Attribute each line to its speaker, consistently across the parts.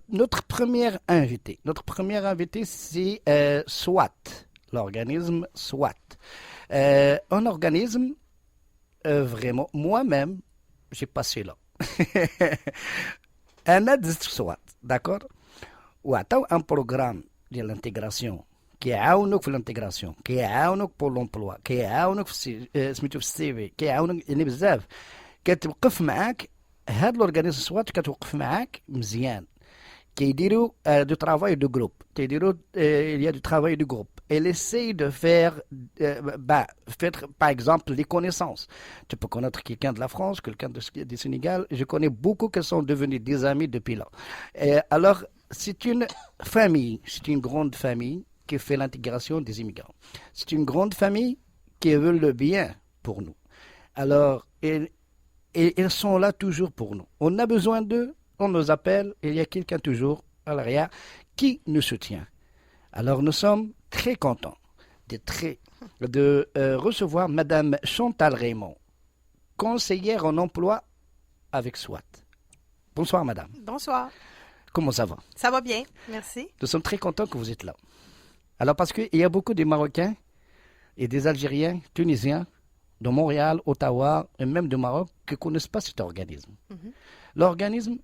Speaker 1: Notre premier invité, c'est SWAT, l'organisme SWAT. Un organisme, vraiment, moi-même, j'ai passé là. Un aide SWAT, d'accord? وعطاو un programme ديال الانتجراسيون كيعاونوك في الانتجراسيون كيعاونوك بور لومبلوا كيعاونوك سميتو في السي في كيعاونوك يعني بزاف كتوقف معاك هاد لورغانيزم سوات كتوقف معاك مزيان كيديروا دو travail de groupe كيديروا il y a du travail de groupe elle essaye de faire par exemple les connaissances. Tu peux connaître quelqu'un de la France, quelqu'un du Sénégal. Je connais beaucoup qui sont devenus des amis depuis là. Alors, c'est une famille, c'est une grande famille qui fait l'intégration des immigrants. C'est une grande famille qui veut le bien pour nous. Alors, ils sont là toujours pour nous. On a besoin d'eux, on nous appelle, et il y a quelqu'un toujours à l'arrière qui nous soutient. Alors, nous sommes très contents de recevoir Madame Chantal Raymond, conseillère en emploi avec SWAT. Bonsoir, Madame.
Speaker 2: Bonsoir.
Speaker 1: Comment ça va?
Speaker 2: Ça va bien, merci.
Speaker 1: Nous sommes très contents que vous êtes là. Alors, parce qu'il y a beaucoup de Marocains et des Algériens, Tunisiens, de Montréal, Ottawa et même de Maroc qui ne connaissent pas cet organisme.
Speaker 2: Mhm.
Speaker 1: L'organisme,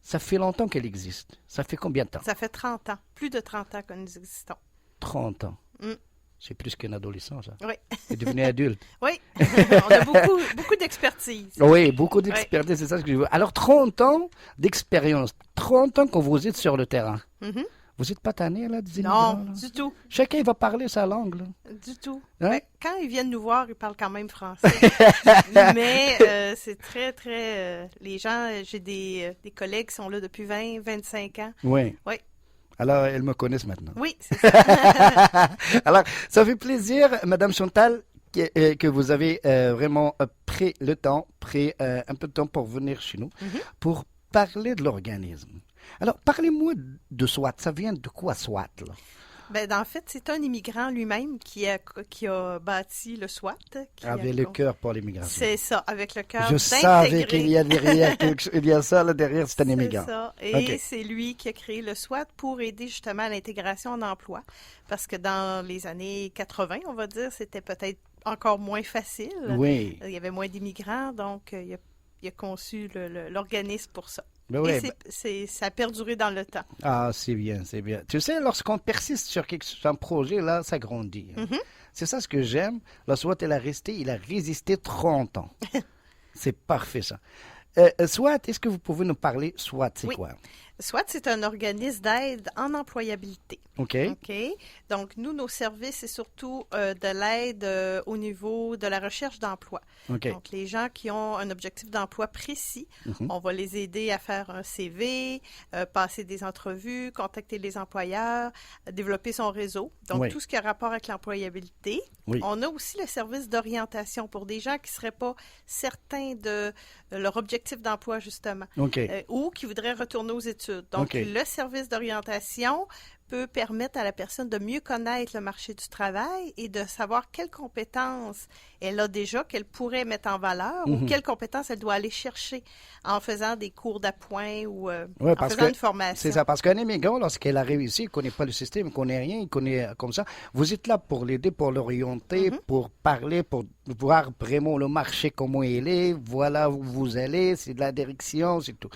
Speaker 1: ça fait longtemps qu'il existe. Ça fait combien de temps?
Speaker 2: Ça fait 30 ans, plus de 30 ans que nous existons.
Speaker 1: 30 ans.
Speaker 2: Mm.
Speaker 1: C'est plus qu'un adolescent, ça.
Speaker 2: Oui.
Speaker 1: Il est devenu adulte.
Speaker 2: Oui, on a beaucoup d'expertise.
Speaker 1: Oui, beaucoup d'expertise, c'est ça ce que je veux. Alors, 30 ans d'expérience, 30 ans que vous êtes sur le terrain.
Speaker 2: Mhm.
Speaker 1: Vous n'êtes pas tanné, là, des immigrants?
Speaker 2: Non,
Speaker 1: là?
Speaker 2: du tout.
Speaker 1: Chacun va parler sa langue, là.
Speaker 2: Du tout.
Speaker 1: Hein?
Speaker 2: Ben, quand ils viennent nous voir, ils parlent quand même français. Mais c'est très... les gens, j'ai des collègues qui sont là depuis 20, 25 ans.
Speaker 1: Oui.
Speaker 2: Oui.
Speaker 1: Alors, elles me connaissent maintenant.
Speaker 2: Oui, c'est ça.
Speaker 1: Alors, ça fait plaisir, Madame Chantal, que vous avez vraiment pris le temps, un peu de temps pour venir chez nous,
Speaker 2: Mhm.
Speaker 1: pour parler de l'organisme. Alors, parlez-moi de SWAT. Ça vient de quoi, SWAT, là?
Speaker 2: Ben, en fait, c'est un immigrant lui-même qui a bâti le SWAT.
Speaker 1: Avec le cœur pour l'immigration.
Speaker 2: C'est ça, avec le cœur
Speaker 1: Je savais qu'il y a derrière il y a ça là derrière, c'est un immigrant.
Speaker 2: C'est ça. Et
Speaker 1: Ok.
Speaker 2: c'est lui qui a créé le SWAT pour aider justement à l'intégration en emploi. Parce que dans les années 80, on va dire, c'était peut-être encore moins facile.
Speaker 1: Oui.
Speaker 2: Il y avait moins d'immigrants, donc il a conçu l'organisme pour ça.
Speaker 1: Ben ouais,
Speaker 2: Et ça a perduré dans le temps.
Speaker 1: Ah, c'est bien, c'est bien. Tu sais, lorsqu'on persiste sur un projet, là, ça grandit. Hein.
Speaker 2: Mhm.
Speaker 1: C'est ça ce que j'aime. La SWAT, il a résisté 30 ans. C'est parfait, ça. SWAT, est-ce que vous pouvez nous parler? SWAT, c'est
Speaker 2: Oui.
Speaker 1: quoi?
Speaker 2: SWAT, c'est un organisme d'aide en employabilité.
Speaker 1: OK.
Speaker 2: OK. Donc, nous, nos services, c'est surtout de l'aide au niveau de la recherche d'emploi.
Speaker 1: OK.
Speaker 2: Donc, les gens qui ont un objectif d'emploi précis,
Speaker 1: Mhm.
Speaker 2: on va les aider à faire un CV, passer des entrevues, contacter les employeurs, développer son réseau. Donc,
Speaker 1: Oui.
Speaker 2: tout ce qui a rapport avec l'employabilité.
Speaker 1: Oui.
Speaker 2: On a aussi le service d'orientation pour des gens qui ne seraient pas certains de leur objectif d'emploi, justement,
Speaker 1: OK.
Speaker 2: ou qui voudraient retourner aux études. Donc,
Speaker 1: OK.
Speaker 2: le service d'orientation peut permettre à la personne de mieux connaître le marché du travail et de savoir quelles compétences elle a déjà, qu'elle pourrait mettre en valeur ou
Speaker 1: Mhm.
Speaker 2: quelles compétences elle doit aller chercher en faisant des cours d'appoint ou
Speaker 1: Ouais,
Speaker 2: en
Speaker 1: parce
Speaker 2: faisant
Speaker 1: que
Speaker 2: une formation.
Speaker 1: c'est ça, parce qu'un immigrant, lorsqu'il a réussi, il ne connaît pas le système, il ne connaît rien, il connaît comme ça. Vous êtes là pour l'aider, pour l'orienter,
Speaker 2: Mhm.
Speaker 1: pour parler, pour voir vraiment le marché, comment il est, voilà où vous allez, c'est de la direction, c'est tout.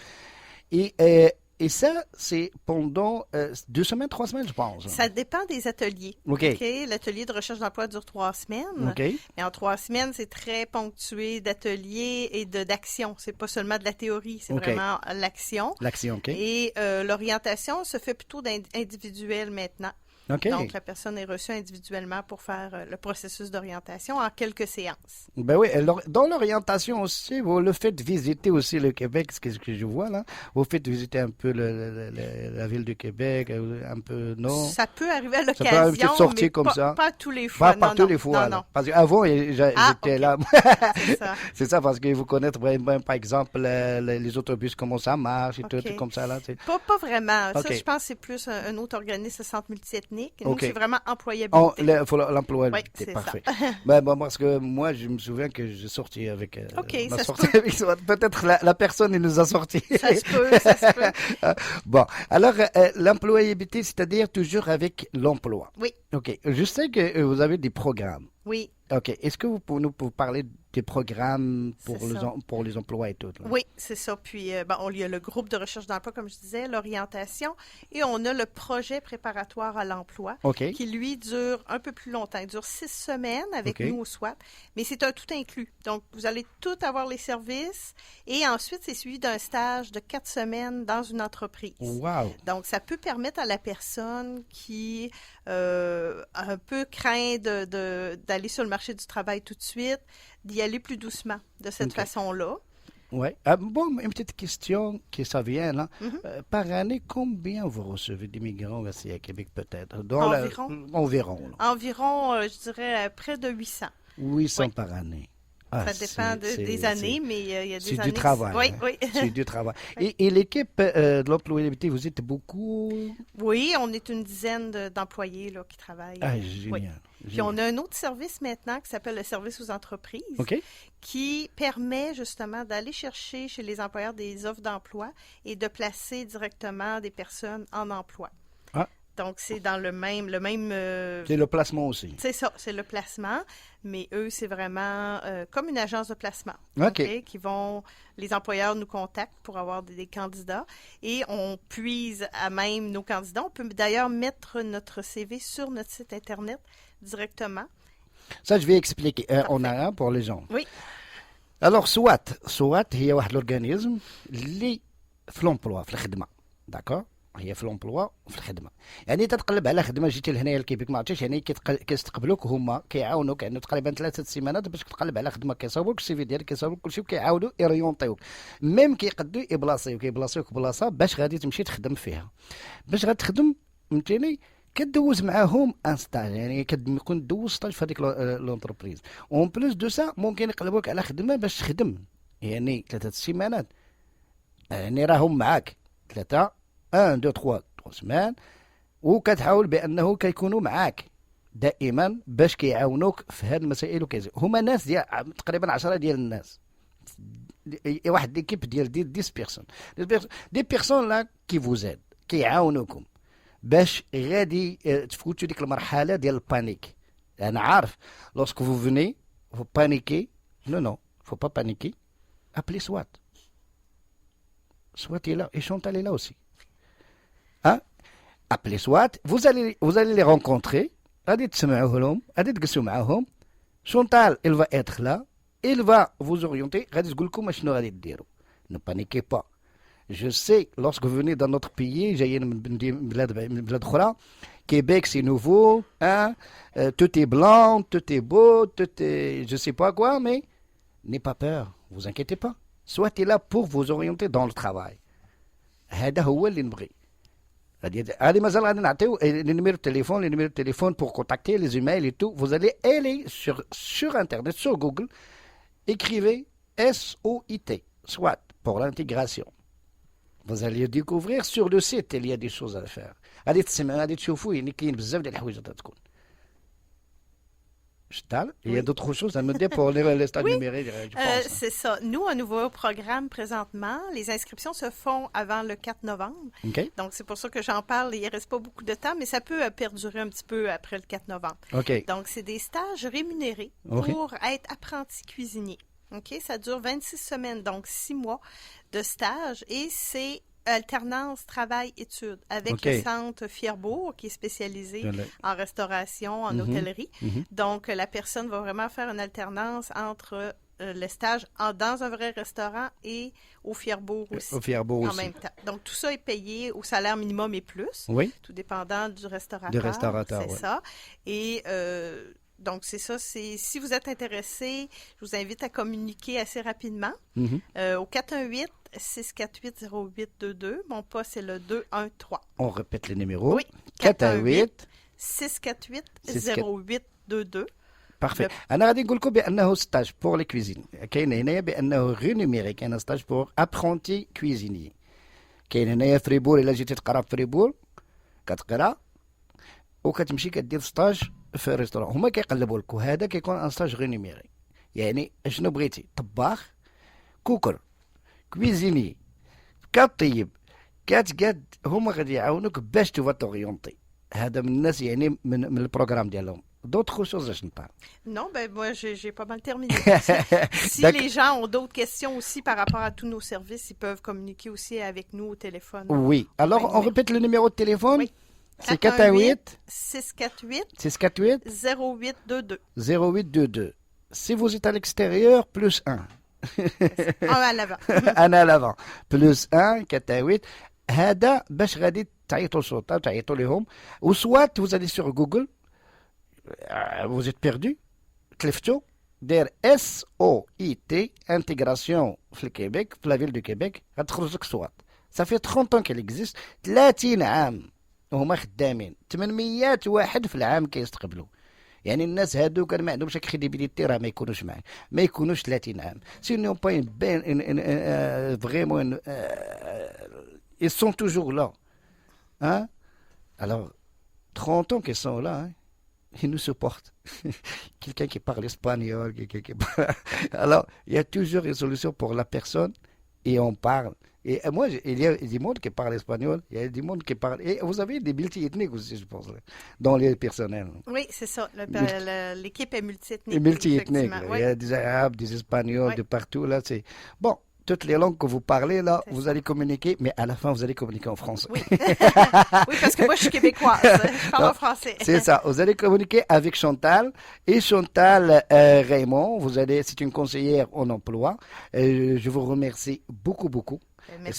Speaker 1: Et ça, c'est pendant 2 semaines, 3 semaines, je pense.
Speaker 2: Ça dépend des ateliers.
Speaker 1: OK.
Speaker 2: OK? L'atelier de recherche d'emploi dure 3 semaines.
Speaker 1: OK.
Speaker 2: Mais en 3 semaines, c'est très ponctué d'ateliers et d'actions. C'est pas seulement de la théorie, c'est
Speaker 1: OK.
Speaker 2: vraiment l'action.
Speaker 1: L'action, OK.
Speaker 2: Et l'orientation se fait plutôt individuelle maintenant.
Speaker 1: OK.
Speaker 2: Donc, la personne est reçue individuellement pour faire le processus d'orientation en quelques séances.
Speaker 1: Ben oui, alors, dans l'orientation aussi, vous le faites visiter aussi le Québec, ce que je vois là. Vous faites visiter un peu la ville de Québec, un peu, non?
Speaker 2: Ça peut arriver à
Speaker 1: Ça peut avoir une
Speaker 2: l'occasion,
Speaker 1: petite sortie
Speaker 2: mais
Speaker 1: comme ça.
Speaker 2: pas tous les fois.
Speaker 1: Pas
Speaker 2: Non,
Speaker 1: tous
Speaker 2: non,
Speaker 1: les fois.
Speaker 2: non,
Speaker 1: là.
Speaker 2: non.
Speaker 1: Parce qu'avant,
Speaker 2: Ah,
Speaker 1: j'étais
Speaker 2: OK.
Speaker 1: là.
Speaker 2: C'est ça.
Speaker 1: C'est ça, parce que vous connaissez vraiment, par exemple, les autobus, comment ça marche et
Speaker 2: OK.
Speaker 1: tout comme ça là.
Speaker 2: Pas vraiment. Ça,
Speaker 1: OK.
Speaker 2: je pense que c'est plus un autre organisme, le Centre multiethnique, technique. Nous,
Speaker 1: OK.
Speaker 2: c'est vraiment employabilité.
Speaker 1: Faut
Speaker 2: Oui,
Speaker 1: l'employabilité,
Speaker 2: c'est
Speaker 1: parfait.
Speaker 2: ça.
Speaker 1: Bon, parce que moi, je me souviens que j'ai sorti avec...
Speaker 2: OK,
Speaker 1: on a
Speaker 2: ça se
Speaker 1: sorti
Speaker 2: peut.
Speaker 1: avec peut-être la personne, il nous a sorti.
Speaker 2: Ça se peut, ça se peut.
Speaker 1: Bon, alors, l'employabilité, c'est-à-dire toujours avec l'emploi.
Speaker 2: Oui,
Speaker 1: OK. Je sais que vous avez des programmes.
Speaker 2: oui,
Speaker 1: OK. Est-ce que vous pouvez nous parler des programmes
Speaker 2: c'est
Speaker 1: pour
Speaker 2: ça.
Speaker 1: pour les emplois et tout, là?
Speaker 2: Oui, c'est ça. Puis, il y a le groupe de recherche d'emploi, comme je disais, l'orientation, et on a le projet préparatoire à l'emploi,
Speaker 1: OK.
Speaker 2: qui, lui, dure un peu plus longtemps. Il dure 6 semaines avec
Speaker 1: OK.
Speaker 2: nous au SWAT, mais c'est un tout inclus. Donc, vous allez tout avoir les services, et ensuite, c'est suivi d'un stage de 4 semaines dans une entreprise.
Speaker 1: Wow.
Speaker 2: Donc, ça peut permettre à la personne qui un peu craint d'aller sur le marché du travail tout de suite, d'y aller plus doucement de cette
Speaker 1: OK.
Speaker 2: façon-là.
Speaker 1: Ouais. Ah, bon, une petite question qui ça vient là.
Speaker 2: Mhm.
Speaker 1: Par année, combien vous recevez d'immigrants ici à Québec peut-être? Environ, là.
Speaker 2: Environ, je dirais, près de 800.
Speaker 1: 800
Speaker 2: Oui,
Speaker 1: par année. Ah,
Speaker 2: ça dépend des années, mais il y a
Speaker 1: c'est
Speaker 2: des
Speaker 1: du
Speaker 2: années...
Speaker 1: travail,
Speaker 2: Oui,
Speaker 1: hein.
Speaker 2: oui.
Speaker 1: C'est du travail.
Speaker 2: Oui.
Speaker 1: Et l'équipe de l'employabilité, vous êtes beaucoup?
Speaker 2: Oui, on est une dizaine d'employés là, qui travaillent.
Speaker 1: Ah,
Speaker 2: Oui.
Speaker 1: génial.
Speaker 2: Puis on
Speaker 1: Génial.
Speaker 2: a un autre service maintenant qui s'appelle le service aux entreprises,
Speaker 1: OK?
Speaker 2: qui permet justement d'aller chercher chez les employeurs des offres d'emploi et de placer directement des personnes en emploi.
Speaker 1: Ah,
Speaker 2: Donc, c'est dans le même
Speaker 1: c'est le placement aussi.
Speaker 2: c'est ça, c'est le placement, mais eux, c'est vraiment comme une agence de placement,
Speaker 1: OK.
Speaker 2: OK, les employeurs nous contactent pour avoir des candidats et on puise à même nos candidats. On peut d'ailleurs mettre notre CV sur notre site Internet directement.
Speaker 1: Ça, je vais expliquer. On a
Speaker 2: Parfait.
Speaker 1: un pour les gens.
Speaker 2: Oui,
Speaker 1: Alors, SWAT هي واحد l'organisme اللي في l'emploi في الخدمة. داكور؟ هي في l'emploi وفي الخدمة. يعني تتقلب على خدمة جيتي لهنايا لكيبيك ما عرفتيش يعني كيستقبلوك هما كيعاونوك يعني تقريبا 3 سيمانات باش تقلب على خدمة كيصاوبوك السي في ديالك كيصاوبوك كلشي وكيعاودوا يريونطيوك. ميم كيقدوا يبلاصيوك بلاصة باش غادي تمشي تخدم فيها. باش غتخدم فهمتيني كدوز معاهم ان ستاج يعني كيكون دوز ستاج في هذيك لونتربريز اون بلوس دو سا ممكن يقلبوك على خدمه باش تخدم يعني 3 سيمانات يعني راهم معاك 1 2 3 سمان وكتحاول بانه كيكونوا معاك دائما باش كيعاونوك في هذه المسائل هما ناس ديال تقريبا 10 ديال الناس واحد ليكيب ديال 10 بيرسون دي بيرسون لا كي فوزاد كيعاونوكم باش غادي تفوتوا ديك المرحله ديال البانيك. انا عارف لوسك فو فوني فو بانيكي نو فو با بانيكي ابلي SWAT est là et Chantal est là aussi. Hein? Appelez SWAT, vous allez les rencontrer, غادي تسمعوا لهم, غادي تجلسوا معاهم. Chantal, elle va être là, elle va vous orienter, غادي تقول لكم شنو غادي ديروا. Ne paniquez pas. Je sais, lorsque vous venez dans notre pays, جايين من بلاد أخرى, Québec c'est nouveau, hein? Tout est blanc, tout est beau, tout est je sais pas quoi, mais n'ayez pas peur, vous inquiétez pas. Soit est là pour vous orienter dans le travail. هذا هو اللي نبغي. هذه مازال غادي نعطيو les numéros de téléphone pour contacter les emails et tout. Vous allez aller sur internet, sur Google, écrivez SOIT, SWAT pour l'intégration. Vous allez découvrir sur le site il y a des choses à faire. غادي تسمعوا غادي تشوفوا يعني كاين بزاف ديال الحوايج غادي تكون. Chantal, il y a
Speaker 2: oui.
Speaker 1: d'autres choses à me dire pour les stages
Speaker 2: Oui,
Speaker 1: numériques, je pense.
Speaker 2: c'est ça. Nous, un nouveau programme présentement, les inscriptions se font avant le 4 novembre.
Speaker 1: OK?
Speaker 2: Donc, c'est pour ça que j'en parle. Il ne reste pas beaucoup de temps, mais ça peut perdurer un petit peu après le 4 novembre.
Speaker 1: OK.
Speaker 2: Donc, c'est des stages rémunérés
Speaker 1: OK.
Speaker 2: pour être apprenti cuisinier. OK? Ça dure 26 semaines, donc 6 mois de stage et c'est alternance travail-études avec
Speaker 1: OK.
Speaker 2: le centre Fierbourg qui est spécialisé en restauration, en hôtellerie. Donc, la personne va vraiment faire une alternance entre le stage dans un vrai restaurant et au Fierbourg aussi.
Speaker 1: Au Fierbourg
Speaker 2: en
Speaker 1: aussi.
Speaker 2: même temps. Donc, tout ça est payé au salaire minimum et plus,
Speaker 1: Oui,
Speaker 2: tout dépendant du restaurateur.
Speaker 1: du restaurateur,
Speaker 2: C'est
Speaker 1: ouais.
Speaker 2: ça. Et donc, c'est ça. Si vous êtes intéressé, je vous invite à communiquer assez rapidement au 418-648-0822. Mon poste, c'est le 213.
Speaker 1: On répète les numéros.
Speaker 2: Oui.
Speaker 1: 418
Speaker 2: 648-0822.
Speaker 1: Parfait. انا غادي نقول لكم بانه ستاج بور لي كويزين كاين هنايا بانه غير نيميري كاين ستاج بور ابرونتي كويزيني كاين هنايا فريبور الا جيتي تقرا في فريبور كتقرا وكتمشي كدير ستاج في ريستوران. هما كيقلبوا لك، وهذا كيكون ان ستاج رينيميري. يعني شنو بغيتي؟ طباخ، كوكر، كويزيني، كطيب، كاتقاد، هما غادي يعاونوك باش تو توريونتي. هذا من الناس يعني من البروغرام ديالهم. D'autres choses, je ne parle.
Speaker 2: Non, ben moi, j'ai pas mal terminé. Si les gens ont d'autres questions aussi par rapport à tous nos services, ils peuvent communiquer aussi avec nous au téléphone.
Speaker 1: Oui. Alors, on répète le numéro de téléphone.
Speaker 2: Oui.
Speaker 1: C'est 418
Speaker 2: 648
Speaker 1: 648
Speaker 2: 0822.
Speaker 1: 0822. Si vous êtes à l'extérieur, plus 1.
Speaker 2: Un à l'avant.
Speaker 1: Un à l'avant. Plus 1, 418. هذا باش غادي تعيطوا للسلطة، تعيطوا لهم. Ou soit vous allez sur Google. Vous êtes perdu, تلفتو داير SOIT intégration في الكيبيك في لا فيل دو كيبيك، غتخرج لك صوات. صافي 30 ans qu'elle existe، 30 عام وهما خدامين، 800 واحد في العام كيستقبلوا. يعني الناس هادو كان ما عندهمش كريديبيليتي، راه ما يكونوش معاه، ما يكونوش 30 عام. سينو با بين فريمون ils sont toujours là. Hein? Alors 30 ans qu'ils sont là, hein? Ils nous supportent. Quelqu'un qui parle espagnol, quelqu'un qui parle... Alors, il y a toujours une solution pour la personne et on parle. Et moi, il y a du monde qui parle espagnol, il y a du monde qui parle... Et vous avez des multi-ethniques aussi, je pense, dans les personnels.
Speaker 2: Oui, c'est ça. L'équipe est multi-ethnique.
Speaker 1: Multi-ethnique. Il y a des Arabes, des Espagnols, de partout. Là, c'est... Bon. Toutes les langues que vous parlez, là, vous allez communiquer, mais à la fin, vous allez communiquer en français.
Speaker 2: Oui, oui, parce que moi, je suis québécoise. Je parle en français.
Speaker 1: C'est ça. Vous allez communiquer avec Chantal. Et Chantal Raymond, c'est une conseillère en emploi. Je vous remercie beaucoup, beaucoup.
Speaker 2: Merci.